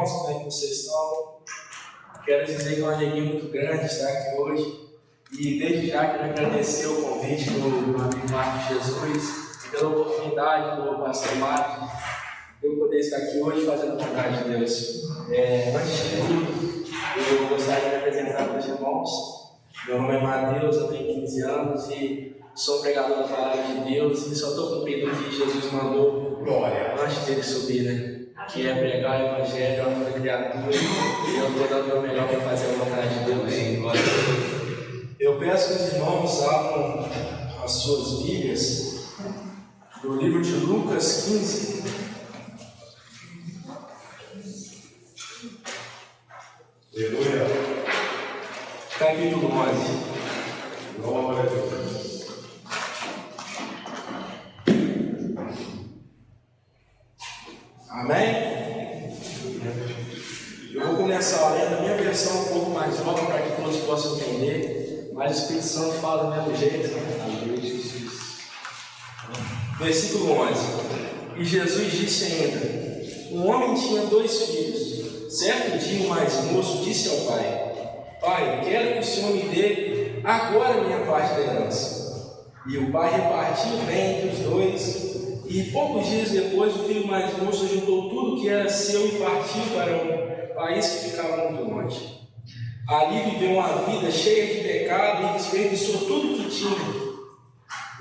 irmãos, como é que vocês estão? Quero dizer que é uma alegria muito grande estar aqui hoje e desde já quero agradecer o convite do meu amigo Marcos Jesus pela oportunidade do pastor Marcos de eu poder estar aqui hoje fazendo a vontade de Deus. Antes de tudo, eu gostaria de me apresentar para os irmãos. Meu nome é Mateus, eu tenho 15 anos e sou pregador da palavra de Deus e só estou cumprindo o que Jesus mandou antes dele subir, né? Que é pregar o evangelho a toda criatura, e eu estou dando o meu melhor para fazer a vontade de Deus. Eu peço que os irmãos abram as suas Bíblias no livro de Lucas 15. Aleluia. Capítulo 11. Glória a Deus. Amém? Eu vou começar lendo a minha versão um pouco mais nova para que todos possam entender, mas o Espírito Santo fala do mesmo jeito. Versículo 11. E Jesus disse ainda: um homem tinha 2 filhos. Certo dia o mais moço disse ao pai: Pai, quero que o Senhor me dê agora a minha parte da herança. E o pai repartiu bem entre os 2. E poucos dias depois, o filho mais moço juntou tudo que era seu e partiu para um país que ficava muito longe. Ali viveu uma vida cheia de pecado e desperdiçou tudo que tinha.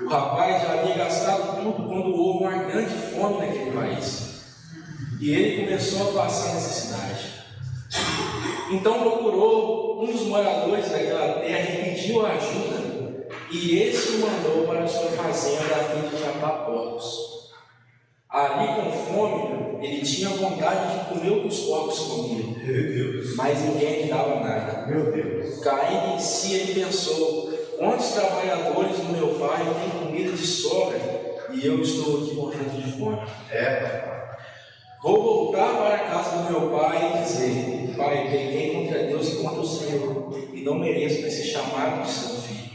O rapaz já havia gastado tudo quando houve uma grande fome naquele país. E ele começou a passar necessidade. Então procurou um dos moradores daquela terra e pediu ajuda. E esse o mandou para a sua fazenda a fim de matar porcos. Ali, com fome, ele tinha vontade de comer o que os porcos comiam. Mas ninguém lhe dava nada. Meu Deus. Caindo em si, ele pensou: quantos trabalhadores do meu pai têm comida de sobra e eu estou aqui morrendo de fome? Vou voltar para a casa do meu pai e dizer: Pai, pequei contra Deus e contra o Senhor e não mereço ser chamado de seu filho.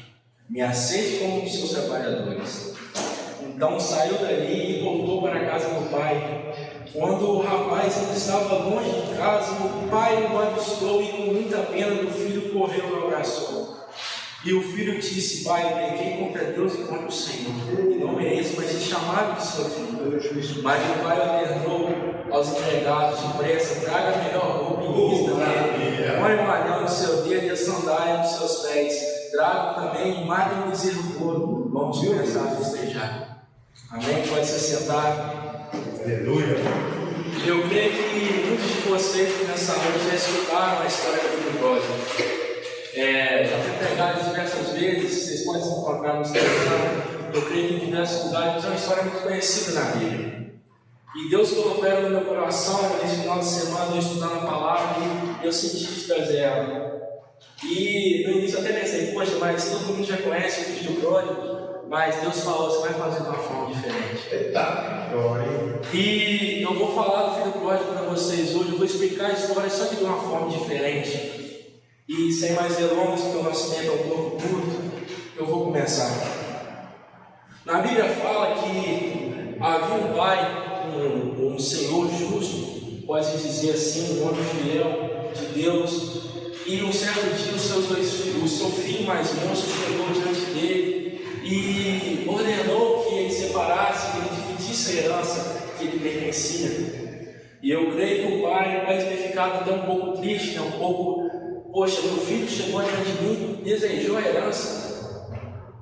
Me aceite como um de seus trabalhadores. Então saiu dali e voltou para a casa do pai. Quando o rapaz ainda estava longe de casa, o pai o avistou e, com muita pena do filho, correu e o abraçou. E o filho disse: Pai, pequei contra Deus e contra o Senhor, e não mereço mais ser chamado de seu filho. Mas o pai ordenou aos empregados: depressa, traga a melhor roupa e vista nele, põe um anel no seu dedo e a sandália nos seus pés. Traga também mais um bezerro de ouro. Vamos começar a festejar. Amém? Pode se sentar. Aleluia. Eu creio que muitos de vocês nessa noite já escutaram a história do filho pródigo. Já foi pregado diversas vezes, vocês podem se encontrar no Instagram. Eu creio que em diversos lugares é uma história muito conhecida na Bíblia. E Deus colocou ela no meu coração nesse final de semana, eu estudando a palavra, e eu senti de trazer ela. E no início eu até pensei: poxa, mas todo mundo já conhece o filho pródigo. Mas Deus falou: você vai fazer de uma forma diferente. E eu vou falar do filho pródigo para vocês hoje. Eu vou explicar a história só que de uma forma diferente. E sem mais delongas, porque o nosso tempo é um pouco curto, eu vou começar. Na Bíblia fala que havia um pai, um senhor justo, pode dizer assim, um homem fiel de Deus. E um certo dia os seus 2 filhos, o seu filho mais moço chegou diante dele e ordenou que ele separasse, que ele dividisse a herança que ele pertencia. E eu creio que o pai pode ter ficado até um pouco triste, um pouco: poxa, meu filho chegou diante de mim, desejou a herança.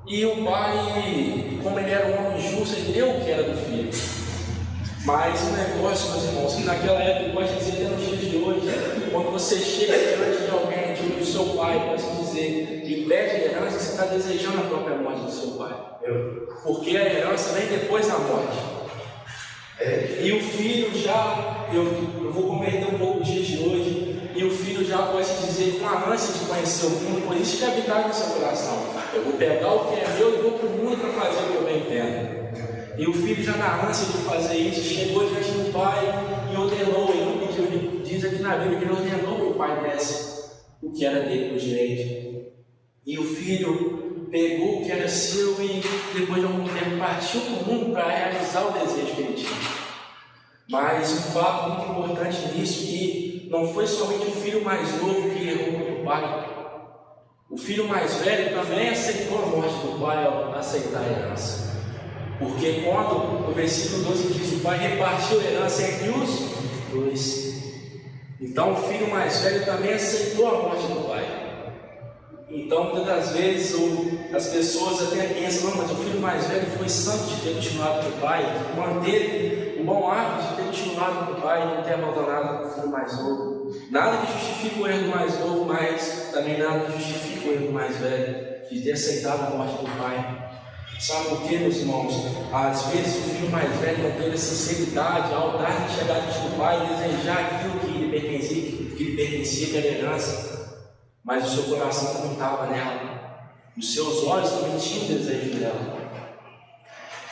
E o pai, como ele era um homem justo, ele deu o que era do filho. Mas o negócio, meus irmãos, que naquela época, pode dizer até nos dias de hoje, quando você chega diante de alguém, diante do seu pai, pode dizer, e pede herança, você está desejando a própria morte do seu pai. Porque a herança vem depois da morte. E o filho já, eu vou converter um pouco os dias de hoje, e o filho já pode dizer com a ânsia de conhecer o mundo, por isso que habitar no seu coração. Eu vou pegar o que é meu e vou para o mundo para fazer o que eu bem entendo. E o filho já na ânsia de fazer isso, chegou diante do pai e ordenou, ele pediu, ele diz aqui na Bíblia que ele ordenou que o pai desse o que era dele por direito. E o filho pegou o que era seu e depois de algum tempo partiu para o mundo para realizar o desejo que ele tinha. Mas um fato muito importante nisso, que não foi somente o filho mais novo que errou contra o pai. O filho mais velho também aceitou a morte do pai ao aceitar a herança. Porque quando, no versículo 12 diz, o pai repartiu a herança entre os dois. Então o filho mais velho também aceitou a morte do pai. Então muitas das vezes as pessoas até pensam, não, mas o filho mais velho foi santo de ter continuado com o pai, manteve o bom hábito de ter continuado com o pai e não ter abandonado o filho mais novo. Nada que justifique o erro do mais novo, mas também nada que justifique o erro do mais velho, de ter aceitado a morte do pai. Sabe por quê, meus irmãos? Às vezes o filho mais velho não teve a sinceridade, a audácia de chegar diante do pai e desejar aquilo que lhe pertencia, que era herança. Mas o seu coração também estava nela. Os seus olhos também tinham desejo dela.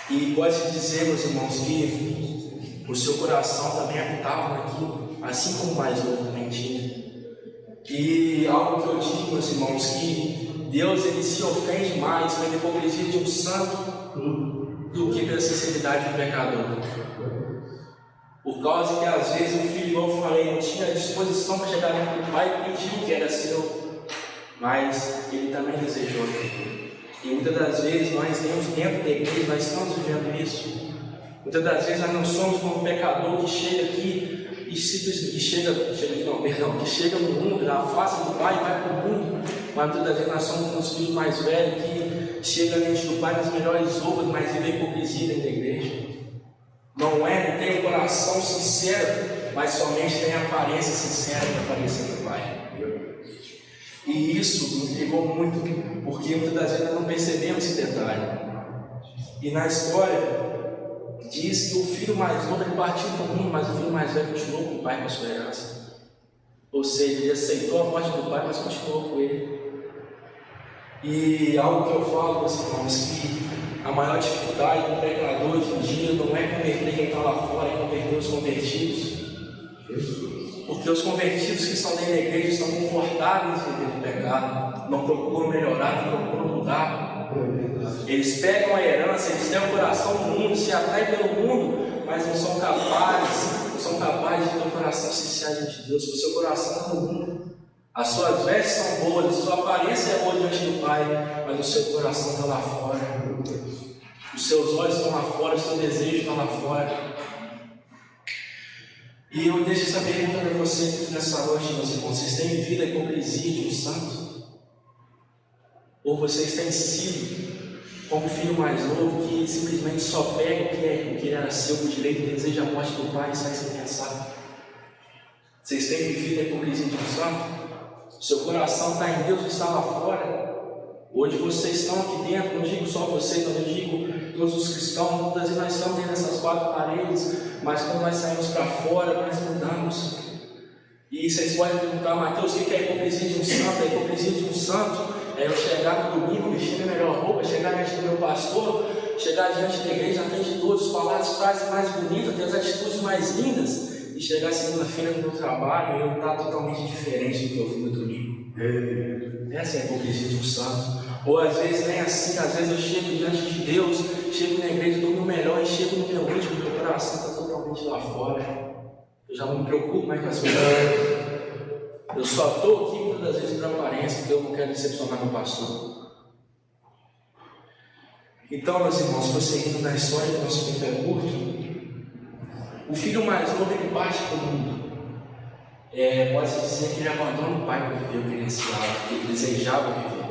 E pode-se dizer, meus irmãos, que o seu coração também habitava naquilo, assim como o mais novo também tinha. E algo que eu digo, meus irmãos, que Deus ele se ofende mais pela hipocrisia de um santo do que pela sinceridade do pecador. Por causa que às vezes o filho, igual eu falei, não tinha disposição para chegar no pai e pediu que era seu, mas ele também desejou aquilo. E muitas das vezes nós temos dentro da igreja, nós estamos vivendo isso. Muitas das vezes nós não somos como um pecador que chega aqui e simplesmente que chega no mundo, da face do pai e vai para o mundo. Mas muitas das vezes nós somos os filhos mais velhos que chegam diante do pai nas melhores roupas, mas vivem hipocrisia dentro da igreja. Não tem o coração sincero, mas somente tem a aparência sincera para aparecer no pai. E isso me pegou muito, porque muitas das vezes nós não percebemos esse detalhe. E na história diz que o filho mais novo ele partiu do mundo, mas o filho mais velho continuou com o pai com a sua herança. Ou seja, ele aceitou a morte do pai, mas continuou com ele. E algo que eu falo, meus irmãos, que a maior dificuldade do pecador hoje em dia não é converter quem está lá fora, é converter os convertidos. Porque os convertidos que estão dentro da igreja estão confortáveis em viver no pecado, não procuram melhorar, não procuram mudar. Eles pegam a herança, eles têm o coração no mundo, se atraem pelo mundo, mas não são capazes de ter um coração sincero diante de Deus, porque o seu coração está no mundo. As suas vestes são boas, a sua aparência é boa diante do Pai, mas o seu coração está lá fora. Os seus olhos estão lá fora, o seu desejo está lá fora. E eu deixo essa pergunta para vocês nessa noite, meus irmãos. Vocês têm vivido a hipocrisia de um santo? Ou vocês têm sido como o filho mais novo que simplesmente só pega o que era seu por direito, deseja a morte do pai e sai sem pensar? Vocês têm vivido a hipocrisia de um santo? Seu coração está em Deus e está lá fora. Hoje vocês estão aqui dentro, não digo só vocês, mas eu digo todos os cristãos, muitas vezes nós estamos dentro dessas quatro paredes, mas quando nós saímos para fora, nós mudamos. E vocês podem perguntar, Mateus, o que é a hipocrisia de um santo? A hipocrisia de um santo é eu chegar no domingo, vestir a melhor roupa, chegar diante do meu pastor, chegar diante da igreja, na frente de todos, falar as frases mais bonitas, ter as atitudes mais lindas, e chegar segunda-feira no meu trabalho e eu estar totalmente diferente do que eu fui no domingo. Essa é a hipocrisia de um santo. Ou às vezes nem assim, às vezes eu chego diante de Deus, chego na igreja, dou o meu melhor e chego no meu íntimo, meu coração está totalmente lá fora. Eu já não me preocupo mais com as coisas. Eu só estou aqui muitas das vezes para aparência, porque eu não quero decepcionar meu pastor. Então, meus irmãos, prosseguindo na história do nosso tempo é curto, o filho mais novo ele parte para o mundo. Pode-se dizer que ele abandona o pai para viver o que ele ansiava, que ele desejava viver.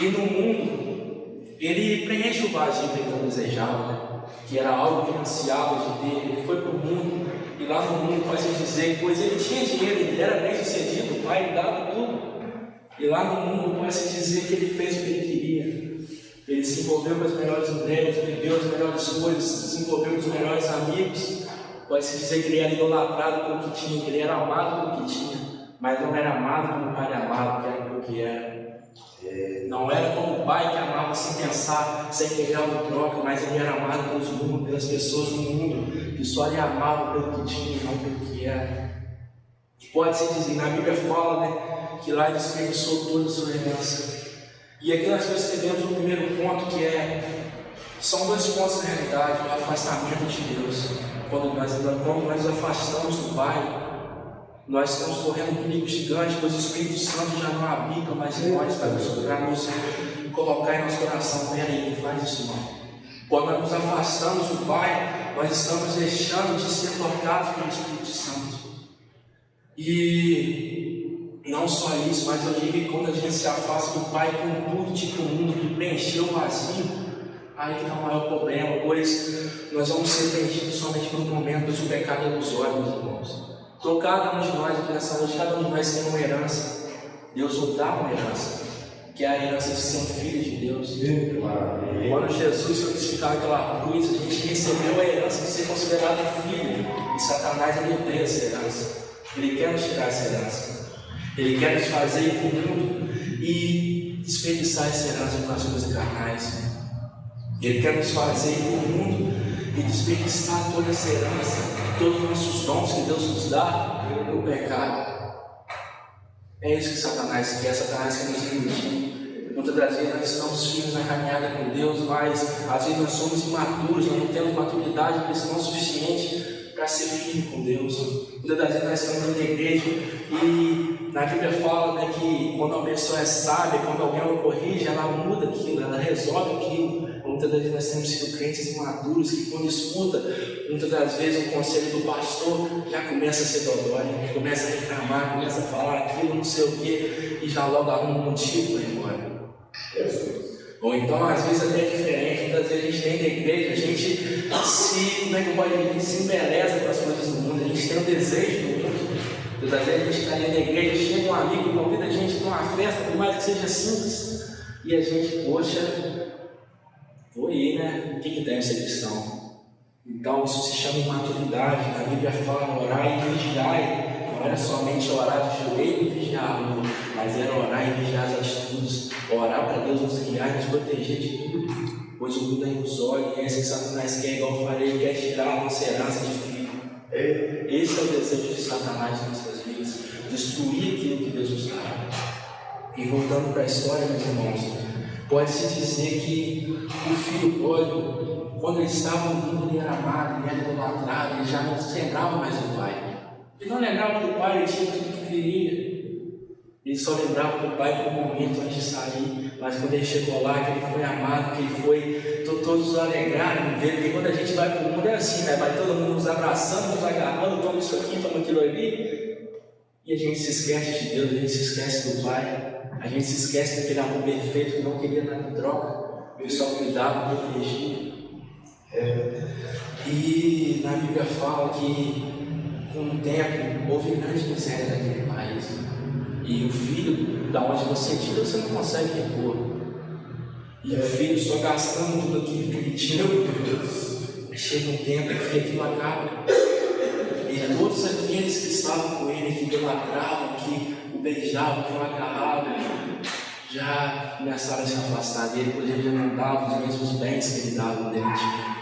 E no mundo, ele preenche o vazio que ele não desejava, que era algo que ele ansiava de ter. Ele foi para o mundo, e lá no mundo pode-se dizer, pois ele tinha dinheiro, ele era bem sucedido, o pai lhe dava tudo. E lá no mundo pode-se dizer que ele fez o que ele queria. Ele se envolveu com as melhores mulheres, bebeu as melhores coisas, se envolveu com os melhores amigos. Pode-se dizer que ele era idolatrado pelo que tinha, que ele era amado pelo que tinha, mas não era amado como o pai amava, que era pelo que era. Não era como o pai que amava sem pensar, sem querer algo troca, mas ele era amado pelas pessoas do mundo, que só lhe amavam pelo que tinha e não pelo que era. Pode-se dizer, na Bíblia fala, que lá ele desperdiçou toda a sua herança. E aqui nós percebemos o primeiro ponto, que são dois pontos na realidade: o afastamento de Deus. Quando nós nos afastamos do Pai, Nós estamos correndo um perigo gigante, pois o Espírito Santo já não habita mais em nós para nos colocar em nosso coração. Peraí, não faz isso não. Quando nós nos afastamos do Pai, nós estamos deixando de ser tocados pelo Espírito Santo. E não só isso, mas eu digo que quando a gente se afasta do Pai com tudo tipo mundo que preencheu o vazio, aí que está o maior problema, pois nós vamos ser preenchidos somente por um momento, pois o pecado é ilusório, meus irmãos. Então cada um de nós aqui nessa noite, cada um de nós tem uma herança. Deus nos dá uma herança, que é a herança de ser um filho de Deus. Quando Jesus foi crucificado naquela cruz, a gente recebeu a herança de ser considerado filho. E Satanás ele odeia essa herança. Ele quer nos tirar essa herança. Ele quer nos fazer ir para o mundo e desperdiçar essa herança com as coisas carnais. Ele quer nos fazer ir para o mundo e desperdiçar toda essa herança, todos os nossos dons que Deus nos dá no pecado. É isso que Satanás quer. Satanás quer nos iludir. Muitas das vezes nós estamos firmes na caminhada com Deus, mas às vezes nós somos imaturos, nós não temos maturidade cristã suficiente para ser firme com Deus. Muitas das vezes nós estamos na igreja e na Bíblia fala, né, que quando uma pessoa é sábia, quando alguém a corrige, ela muda aquilo, ela resolve aquilo. Muitas das vezes nós temos sido crentes imaduros que quando escuta, muitas das vezes o conselho do pastor já começa a ser dodói, começa a reclamar, começa a falar aquilo, não sei o que, e já logo arruma um motivo para ir embora. Ou então, às vezes até é diferente, muitas vezes a gente vem da igreja, a gente como é que pode dizer, a gente se embeleza com as coisas do mundo, a gente tem o desejo do mundo. Muitas vezes a gente está ali na igreja, chega um amigo, convida a gente para uma festa, por mais que seja simples, e a gente, poxa, vou ir, né? O que deve ser cristão? Então, isso se chama imaturidade. Na Bíblia fala orar e vigiar. Não era somente orar de joelho e vigiar, mas era orar e vigiar as atitudes. Orar para Deus nos guiar e nos proteger de tudo. Pois o mundo é ilusório e esse que Satanás quer, igual eu falei, ele quer tirar a nossa herança de filho. Esse é o desejo de Satanás em nossas vidas. Destruir aquilo que Deus nos dá. E voltando para a história, meus irmãos, pode-se dizer que o filho pródigo, quando ele estava no mundo, ele era amado, ele era idolatrado, ele já não se lembrava mais do pai. Ele não lembrava do pai, ele tinha tudo que queria. Ele só lembrava do pai por um momento antes de sair. Mas quando ele chegou lá, que ele foi amado, que ele foi, todos alegraram em ver, porque quando a gente vai para o mundo é assim, né? Vai todo mundo nos abraçando, nos agarrando, toma isso aqui, toma aquilo ali. E a gente se esquece de Deus, a gente se esquece do pai. A gente se esquece daquele amor perfeito que não queria nada em troca, ele só cuidava, protegia. E na Bíblia fala que com o tempo houve grande miséria naquele país. E o filho, da onde você tira, você não consegue repor. E o filho só gastando tudo aquilo que ele tinha. Chega um tempo que aquilo acaba. E todos aqueles que estavam com ele, que idolatravam, que o beijavam, que o agarravam, já começaram a se afastar dele, pois ele já não dava os mesmos bens que ele dava quando ele tinha.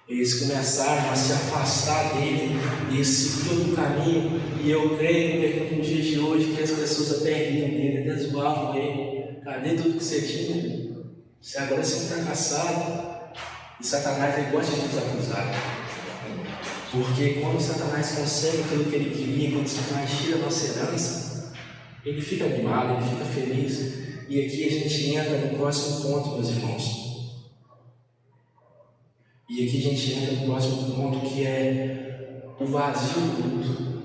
Eles começaram a se afastar dele e seguiram do caminho. E eu creio que nos dias de hoje que as pessoas até riam dele, até zoavam ele. Cadê tudo que você tinha? Você agora é um fracassado. E Satanás ele gosta de nos acusar. Porque quando Satanás consegue aquilo que ele queria, quando Satanás tira a nossa herança, ele fica animado, ele fica feliz. E aqui a gente entra no próximo ponto, meus irmãos. E aqui a gente entra no próximo ponto, que é o vazio do mundo.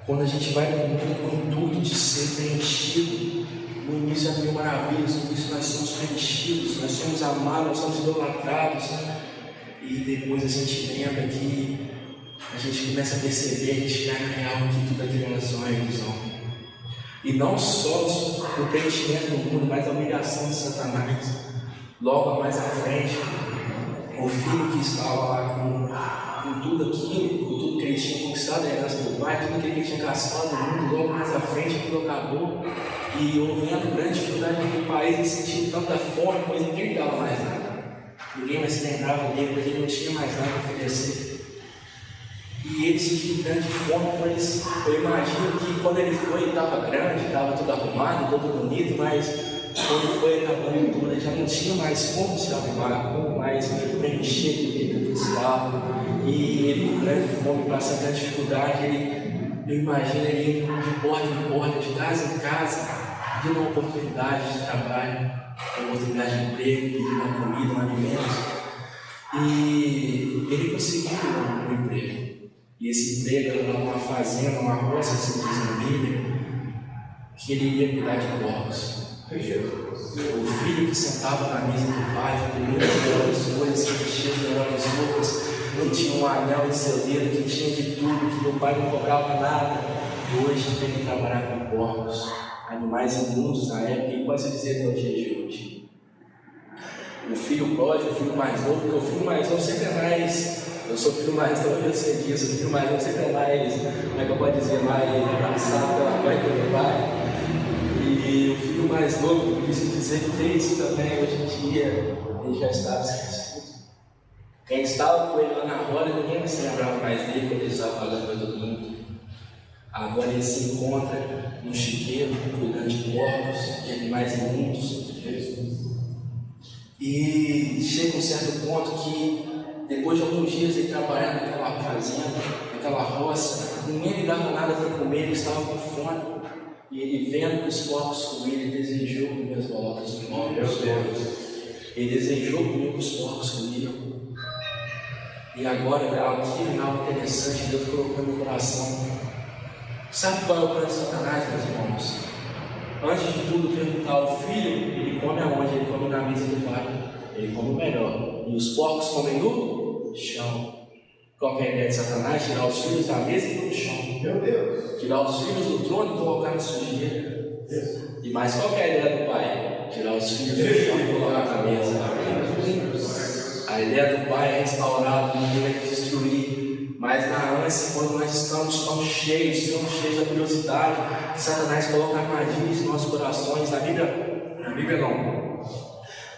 Quando a gente vai para o mundo com o intuito de ser preenchido, no início é mil maravilhas, no início nós somos preenchidos, nós somos amados, nós somos idolatrados. E depois a gente lembra que a gente começa a perceber, a gente cai na real que tudo aquilo é só uma ilusão. E não só o preenchimento do mundo, mas a humilhação de Satanás. Logo mais à frente, o filho que estava lá com tudo aquilo, com tudo que ele tinha conquistado, a herança do pai, tudo aquilo que ele tinha gastado no mundo, logo mais à frente aquilo acabou. E houve grande dificuldade naquele país, ele sentiu tanta fome, pois ninguém dava mais nada. Ninguém mais se lembrava dele, porque ele não tinha mais nada a oferecer. E ele sentiu grande fome, pois eu imagino que quando ele foi, ele estava grande, estava tudo arrumado, todo bonito, mas quando ele foi acabando tudo, ele já não tinha mais como se arrumar, como mais preencher tudo que ele precisava. E ele com grande fome, passando grande dificuldade, ele Eu imagino ele indo de porta em porta, de casa em casa, pedindo uma oportunidade de trabalho, uma oportunidade de emprego, pedindo uma comida, um alimento. E ele conseguiu um emprego. E esse emprego era numa fazenda, uma roça, se diz na Bíblia, que ele iria cuidar de porcos. O filho que sentava na mesa do pai, comia as melhores coisas, que vestia as melhores roupas, que tinha um anel de seu dedo, que tinha de tudo, que meu pai não cobrava nada. E hoje tem que trabalhar com porcos, animais imundos na época, e pode dizer até o dia de hoje. O filho pródigo, o filho mais novo, porque o filho mais novo sempre é mais. Eu sou filho mais novo, eu sei disso. O filho mais novo sempre é mais, como é que eu posso dizer, mais abraçado pela mãe e pelo pai. E o filho mais novo, por isso dizer que tem isso também hoje em dia, ele já estava esquecido. Quem estava com ele lá na roda, ninguém se lembrava mais dele quando ele estava pagando para todo mundo. Agora ele se encontra no chiqueiro, cuidando de porcos, de animais imundos. E chega um certo ponto que, depois de alguns dias ele trabalhando naquela fazenda, naquela roça, ninguém lhe dava nada para comer, ele estava com fome. E ele, vendo que os porcos comiam, ele desejou comer as bolotas dos porcos. Ele desejou comer o que os porcos comiam. E agora, aqui algo interessante, Deus colocou no meu coração. Sabe qual é o plano de Satanás, meus irmãos? Antes de tudo, perguntar ao filho, ele come aonde? Ele come na mesa do pai. Ele come o melhor. E os porcos comem no chão. Qual é a ideia de Satanás? Tirar os filhos da mesa e pôr no chão. Meu Deus! Tirar os filhos do trono e colocar na sujeira. E mais, qual é a ideia do pai? Tirar os filhos do chão e colocar na mesa. A ideia do pai é restaurar, não é destruir. Mas na ânsia, quando nós estamos tão cheios da curiosidade, que Satanás coloca armadilhas em nossos corações. Na Bíblia não.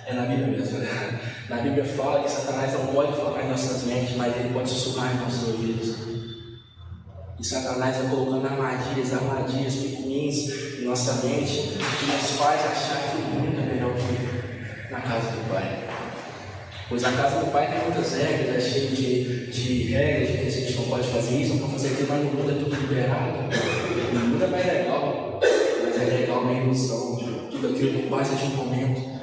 É na Bíblia mesmo, né? Na Bíblia fala que Satanás não pode falar em nossas mentes, mas ele pode sussurrar em nossos ouvidos. E Satanás está colocando armadilhas pequenininhas em nossa mente, que nos faz achar que o mundo é melhor que na casa do Pai. Pois a casa do Pai tem muitas regras, é cheio de regras, de que a gente não pode fazer isso, não pode fazer aquilo, mas no mundo é tudo liberado. No mundo é mais legal, mas é legal uma ilusão de tudo aquilo que passa de um momento.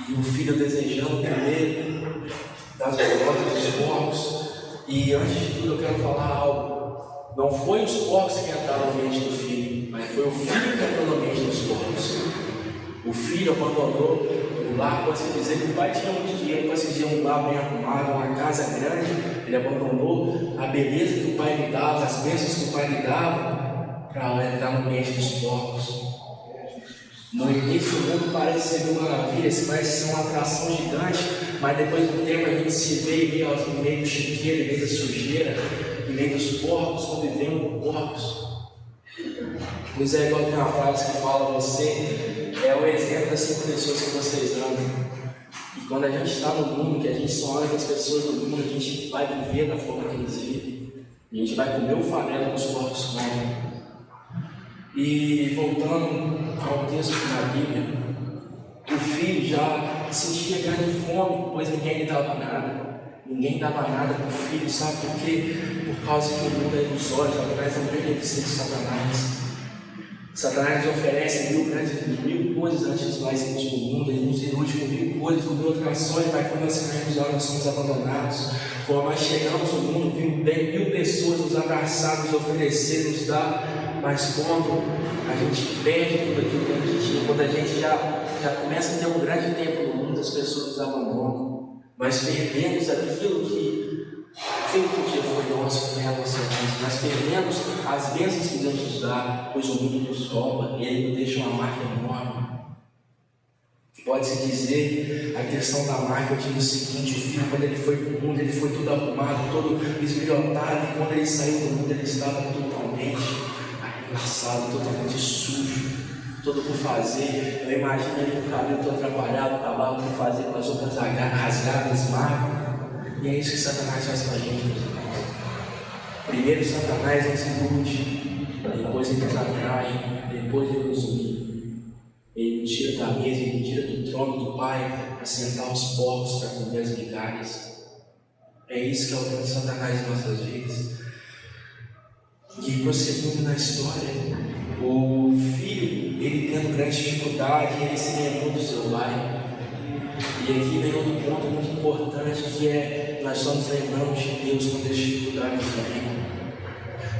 E o filho desejando comer das bolotas dos porcos. E antes de tudo eu quero falar algo. Não foi os porcos que entraram na mente do filho, mas foi o filho que entrou na mente dos porcos. O filho abandonou o lar, pode-se dizer que o pai tinha muito dinheiro, pode-se dizer um lar bem arrumado, uma casa grande. Ele abandonou a beleza que o pai lhe dava, as bênçãos que o pai lhe dava, para entrar na mente dos porcos. No início o mundo parece ser uma maravilha, parece ser uma atração gigante, mas depois do tempo a gente se vê no meio do chiqueiro, no meio da sujeira, no meio dos porcos, convivendo com porcos. Pois é igual tem uma frase que fala: você é o exemplo das 5 pessoas que vocês amam. E quando a gente está no mundo, que a gente só olha para as pessoas do mundo, a gente vai viver da forma que eles vivem. A gente vai comer o farelo que os porcos comem. E voltando ao texto da Bíblia, o filho já sentia grande fome, pois ninguém lhe dava nada. Ninguém dava nada para o filho, sabe por quê? Por causa que o mundo é ilusório, Satanás não tem que ser de Satanás. Satanás nos oferece mil coisas antes de nós irmos para o mundo, ele nos ilude com 1000 coisas, com 1000 atrações, mas quando nós saímos lá, nós somos abandonados. Quando nós chegamos no mundo, vimos 10.000 pessoas nos abraçar, nos oferecer, nos dar. Mas quando a gente perde tudo aquilo que a gente tinha, quando a gente já começa a ter um grande tempo no mundo, as pessoas nos abandonam. Nós perdemos aquilo que um dia foi nosso, foi a nossa vida. Nós perdemos as bênçãos que Deus nos dá, pois o mundo nos rouba, ele nos deixa uma marca enorme. Pode-se dizer, a questão da marca, eu digo o seguinte: o filho, quando ele foi para o mundo, ele foi todo arrumado, todo esbrilhotado, e quando ele saiu do mundo, ele estava totalmente arregaçado, totalmente sujo, todo por fazer. Eu imagino ele com o cabelo todo atrapalhado, acabava por fazer com as roupas rasgadas, magras. E é isso que Satanás faz com a gente, meus irmãos. Primeiro Satanás nos ilude, depois ele nos atrai, depois ele nos humilha. Ele nos tira da mesa, ele nos tira do trono do Pai para sentar os porcos, para comer as migalhas. É isso que é o plano de Satanás em nossas vidas. que, prosseguindo na história, o filho, ele tendo grande dificuldade, ele se lembrou do seu pai. E aqui vem outro ponto muito importante, que é: nós só nos lembramos de Deus quando as dificuldades vêm.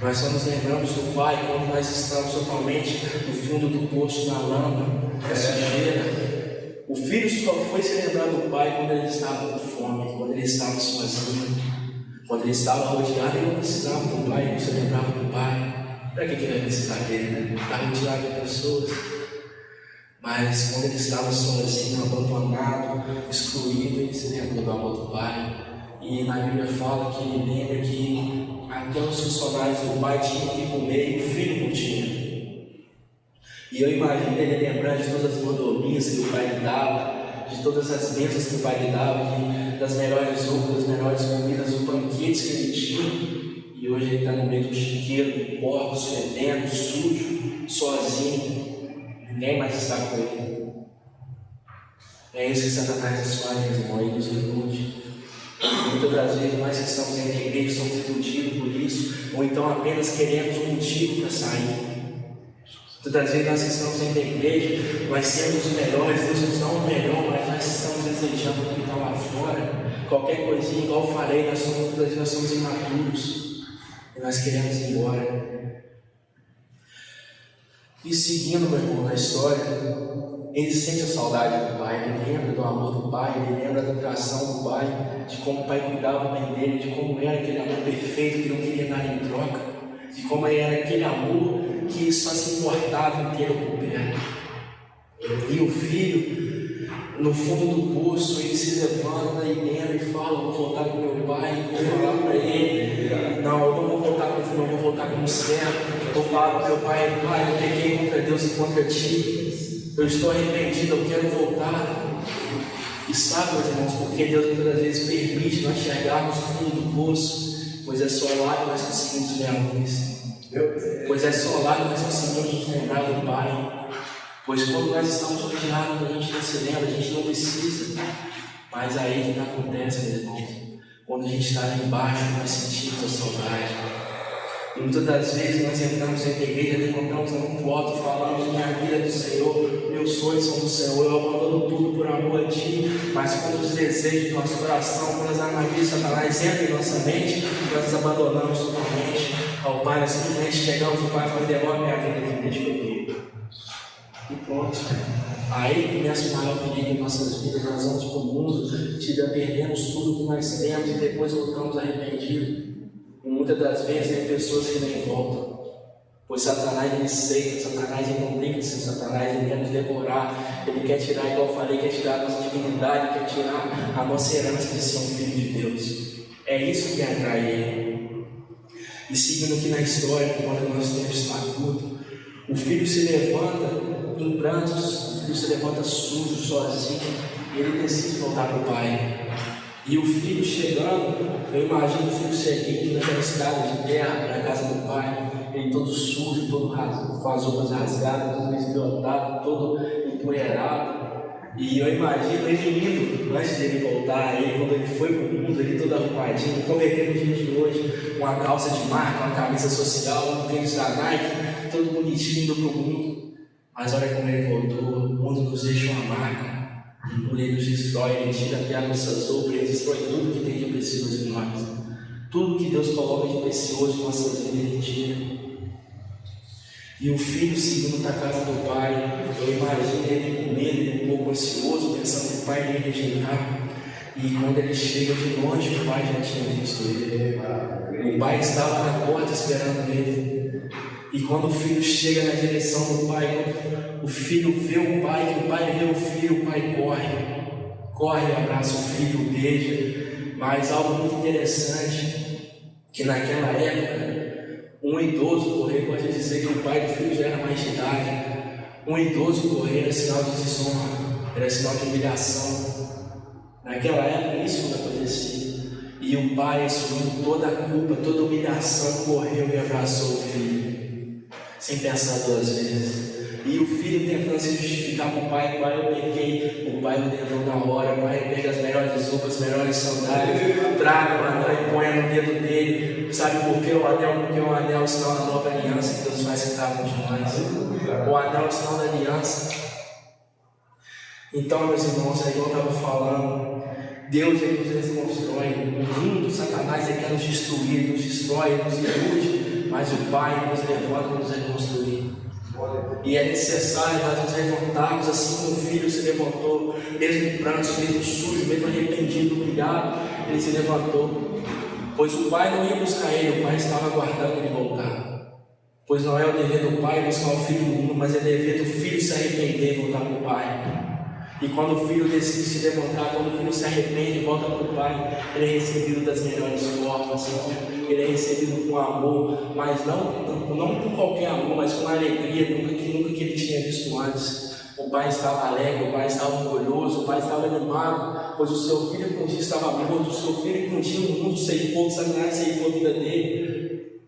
Nós só nos lembramos do Pai quando nós estamos totalmente no fundo do poço, na lama, na sujeira. O filho só foi se lembrar do Pai quando ele estava com fome, quando ele estava sozinho, quando ele estava rodeado. Ele não precisava do Pai, ele não se lembrava do Pai. Para que ele vai precisar dele, né? Está rodeado de pessoas. Mas quando ele estava sozinho, abandonado, excluído, ele se lembrou do amor do Pai. E na Bíblia fala que ele lembra que até os funcionários do pai tinham que comer e o filho não tinha. E eu imagino ele lembrando de todas as mordomias que o pai lhe dava, de todas as bênçãos que o pai lhe dava, das melhores roupas, das melhores comidas, os banquetes que ele tinha. E hoje ele está no meio do chiqueiro, de porcos, fedendo, sujo, sozinho. Ninguém mais está com ele. É isso que Satanás faz, meus irmãos, ele nos ilude. Muitas das vezes nós que estamos dentro da igreja somos iludidos por isso, ou então apenas queremos um motivo para sair. Muitas das vezes nós que estamos dentro da igreja, nós somos os melhores, Deus nos dá o melhor, mas nós estamos desejando o que está lá fora. Qualquer coisinha, igual eu falei, muitas vezes nós somos imaturos e nós queremos ir embora. E seguindo, meu irmão, na história, ele sente a saudade do pai, ele lembra do amor do pai, ele lembra da atração do pai, de como o pai cuidava bem dele, de como era aquele amor perfeito que não queria nada em troca, de como era aquele amor que só se importava em ter o perto. E o filho, no fundo do poço, ele se levanta e lembra e fala: vou voltar com meu pai, vou falar para ele, não, eu não vou voltar com o filho, eu vou voltar como servo, vou falar para meu pai: pai, eu pequei contra Deus e contra ti. Eu estou arrependido, eu quero voltar. E sabe, meus irmãos, porque Deus muitas vezes permite nós chegarmos no fundo do poço? Pois é só lá que nós conseguimos ver a luz. Pois é só lá que nós conseguimos nos lembrar do Pai. Pois quando nós estamos rodeados, a gente não se lembra, a gente não precisa. Mas aí o que acontece, meus irmãos? Quando a gente está lá embaixo, nós sentimos a saudade. E muitas das vezes nós entramos na igreja, levantamos um voto, falamos: minha vida é do Senhor, meus sonhos são do Senhor, eu abandono tudo por amor a Ti. Mas quando os desejos do nosso coração, quando as armadilhas de Satanás entram em nossa mente, nós nos abandonamos totalmente ao Pai. Nós simplesmente chegamos ao Pai e falamos: devolve minha vida, que deixa comigo. E pronto. Aí começa o maior perigo em nossas vidas. Nós vamos para o mundo, perdemos tudo que nós temos e depois voltamos arrependidos. E muitas das vezes tem pessoas que nem voltam, pois Satanás ele aceita, Satanás ele não brinca sem Satanás, ele quer nos devorar, ele quer tirar, igual eu falei, quer tirar a nossa dignidade, quer tirar a nossa herança de ser um filho de Deus. É isso que atrai ele. E seguindo aqui na história, quando o nosso tempo está curto, o filho se levanta em prantos, o filho se levanta sujo, sozinho, e ele decide voltar para o pai. E o filho chegando, eu imagino o filho seguindo naquela escada de terra para a casa do pai, ele todo sujo, todo rasgado, com as roupas rasgadas, todo esgotado, todo empoeirado. E eu imagino ele indo, antes dele voltar, ele, quando ele foi para o mundo, ele todo arrumadinho, convertendo nos dias de hoje, uma calça de marca, uma camisa social, um tênis da Nike, todo bonitinho indo para o mundo. Mas olha como ele voltou, o mundo nos deixou uma marca. Ele nos destrói, ele tira até as nossas roupas, ele destrói tudo que tem de precioso em nós. Tudo que Deus coloca de precioso em nossas vidas, ele tira. E o filho seguindo para a casa do pai, eu imagino ele com medo, ele um pouco ansioso, pensando que o pai ia rejeitar. E quando ele chega de longe, o pai já tinha visto ele. O pai estava na porta esperando ele. E quando o filho chega na direção do pai, o filho vê o pai vê o filho, o pai corre, abraça o filho, o beija. Mas algo muito interessante, que naquela época, um idoso correr, pode dizer que o pai do filho já era mais de idade. Um idoso correr era sinal de desonra, era sinal de humilhação. Naquela época isso não acontecia. E o pai, assumindo toda a culpa, toda a humilhação, correu e abraçou o filho. sem pensar duas vezes. E o filho tentando se justificar para o pai eu peguei, o pai ordenou na hora, o pai pega as melhores roupas, as melhores sandálias, traga o anel e põe no dedo dele. Sabe por que o anel? Porque o anel é o sinal da nova aliança que Deus faz com cada um de nós. O anel é o sinal da aliança. Então, meus irmãos, aí eu estava falando, Deus ele nos reconstrói. O mundo, Satanás, ele quer nos destruir, nos destrói, nos ilude, mas o Pai nos levanta para nos reconstruir. E é necessário nós nos levantarmos assim como o filho se levantou, mesmo em prantos, mesmo sujo, mesmo arrependido, humilhado, ele se levantou. Pois o pai não ia buscar ele, o pai estava aguardando ele voltar. Pois não é o dever do pai buscar o filho do mundo, mas é dever do filho se arrepender e voltar para o pai. E quando o filho decide se levantar, quando o filho se arrepende e volta para o pai, ele é recebido das melhores formas, ele é recebido com amor, mas não com qualquer amor, mas com alegria, nunca que ele tinha visto antes. O pai estava alegre, o pai estava orgulhoso, o pai estava animado, pois o seu filho que um dia estava morto, o seu filho que um dia o mundo ceifou, Satanás ceifou a vida dele,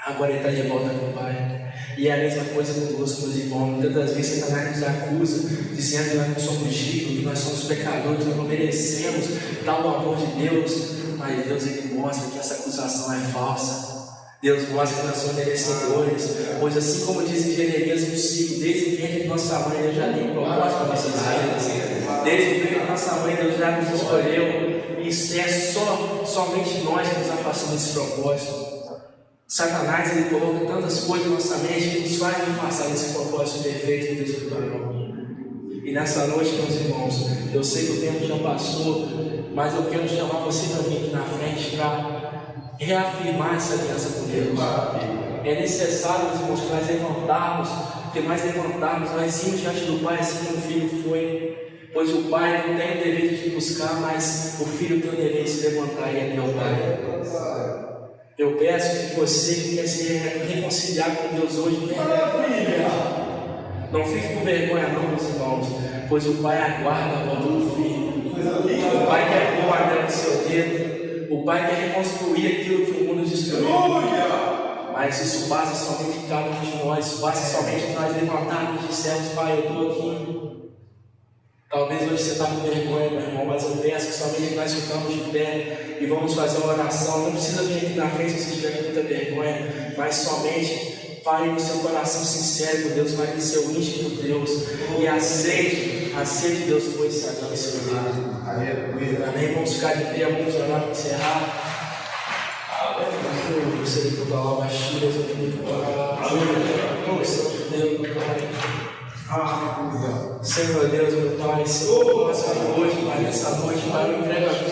agora ele está de volta com o pai. E é a mesma coisa conosco, meus irmãos. Muitas das vezes Satanás nos acusa, dizendo que nós não somos dignos, que nós somos pecadores, que nós não merecemos tal amor de Deus. Mas Deus ele mostra que essa acusação é falsa. Deus mostra que nós somos merecedores, pois assim como diz em Jeremias 5, desde o ventre de nossa mãe Deus já tem propósito para nossas vidas. Desde o ventre de nossa mãe Deus já nos escolheu. E é somente nós que nos afastamos desse propósito. Satanás ele coloca tantas coisas na nossa mente que nos faz afastar desse propósito perfeito que Deus preparou. E nessa noite, meus irmãos, eu sei que o tempo já passou, mas eu quero chamar você para vir aqui na frente para reafirmar essa aliança com Deus. É necessário, meus irmãos, que nós levantarmos, porque nós levantarmos, nós irmos diante do Pai assim como o filho foi. Pois o Pai não tem o dever de te buscar, mas o filho tem o dever de se levantar e ir até o Pai. Eu peço que você que quer se reconciliar com Deus hoje, não fique com vergonha não, meus irmãos, pois o Pai aguarda a volta do filho. O Pai quer pôr o anel no seu dedo, o Pai quer reconstruir aquilo que o mundo destruiu. Mas isso passa somente de cada um de nós, isso passa somente de nós levantarmos e dissermos, Pai, eu estou aqui. Talvez hoje você está com vergonha, meu irmão, mas eu peço que somente nós ficamos de pé e vamos fazer uma oração. Não precisa vir aqui na frente se tiver muita vergonha, mas somente fale no seu coração sincero com Deus, fale no seu íntimo com Deus e aceite Deus por esse anel em seu dedo. Amém? Vamos ficar de pé, vamos orar para encerrar. Você que toda lá, baixinhas, eu tenho que orar. Deus, Pai. Senhor Deus, meu Pai, Senhor, nós hoje, Pai, nessa noite, Pai, eu entrego a vida.